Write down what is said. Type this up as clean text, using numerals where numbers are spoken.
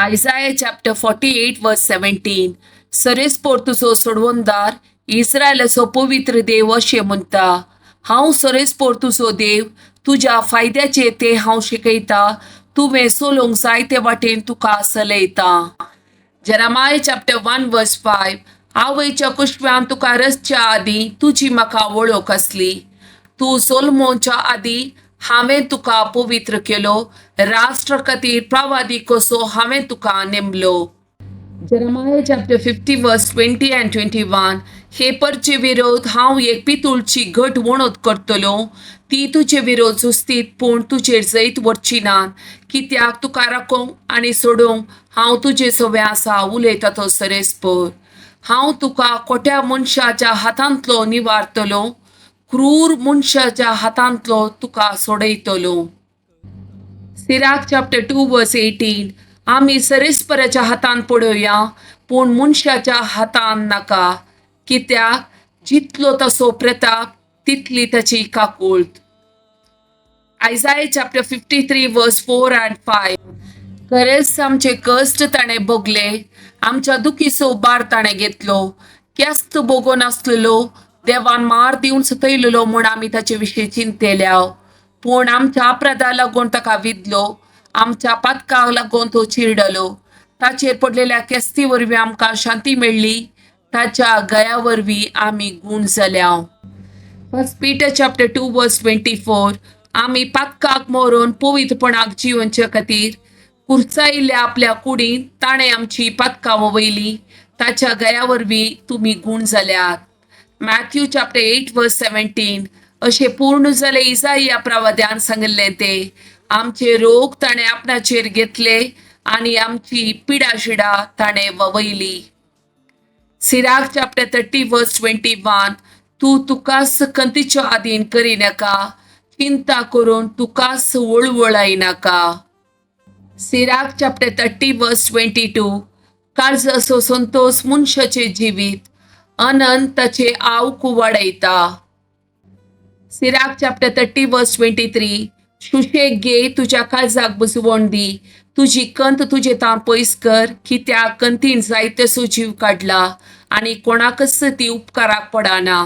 Isaiah chapter 48 verse 17. सरेस पोर्तुचो सोडवणदार इस्रायलाचो पवित्र देव अशें म्हणटा, हांव सरेस पोर्तुचो देव, तुज्या फायद्याचे ते हांव शिकयता, तुवें सोलोंक जाय ते वाटेन तुका चलयता. Jeremiah chapter 1 verse 5. आवयच्या कुशव्यान तुका रसच्या आदी तुजी म्हाका वळख असली. तू सोलमोनच्या आदी हांवें तुका पवित्र केलो, राष्ट्र खातीर प्रवादीक कसो हांवें तुका नेमलो. Jeremiah chapter 50 verse 20 and 21. हेपरचे विरोध हांव एक पितूळची घट वणत करतलो, ती तुजे विरोध झुस्तीत पूण तुजेर जैत वरची नात, कित्याक तुका राखोंक आनी सोडोवंक हांव तुजे सवे आसा उलयता तो सरेस्पर. हांव तुका खोट्या मनशाच्या हातांतलो निवारतलो, क्रूर मनशाच्या हातांतलो तुका सोडयतलो. सिराक चॅप्टर 2 वर्स 18. आमी सरेस्पराच्या हातान पडोवया पूण मनशाच्या हातान नाका, कित्याक जितलो तसो प्रताप तितली ताची काकूळट. Isaiah chapter 53 verse 4 and 5. खरेच आमचे कश्ट ताणें भोगले, आमच्या दुखीचो भार ताणें घेतलो, क्यास्त भोगो नासलेलो, देवान मार दिवन सतयलेलो म्हूण आमी ताचे विशीं चिंतेल्या, पूण आमच्या अपराधा लागून ताका विधलो, आमच्या पातकाक लागून तो चिरडलो. ताचेर पडलेल्या केस्ती वरवीं आमकां शांती मेळ्ळी, ताच्या गया वरवीं आमी गूण जाल्या. फर्स्ट पीटर चॅप्टर 2 वर्स 24. आमी पातकाक मरून पवित्रपणाक जिवनचे खातीर कुर्चायिल्ल्या आपल्या कुडीन ताणें आमची पातकां ववयली, ताच्या गया वरवीं तुमी गूण जाल्यात. मॅथ्यू चॅप्टर 8 वर्स 17. अशें पूर्ण जालें इसाइया प्रवाद्यान सांगिल्लें ते, आमचे रोग ताणें आपणाचेर घेतले आनी आमची पिडाशिडा ताणें ववयली. सिराक चॅप्टर 30 वर्स 21. तू तुकास खंतीच्या आदीन करिनाका, चिंता करून तुकास वळवळाय नाका. सिराक चॅप्टर 30 वर्स 22. काळज असो संतोष मनशाचे जिवीत, आनंद ताचे आवक वाडयता. सिराक चॅप्टर 30 वर्स 23. सुशेग घे, तुज्या काळजाक बुजवण दी, तुजी कंत तुजे तां पयस कर, कित्याक कंतीन जायतेसो जीव काडला आनी कोणाकच ती उपकाराक पडना.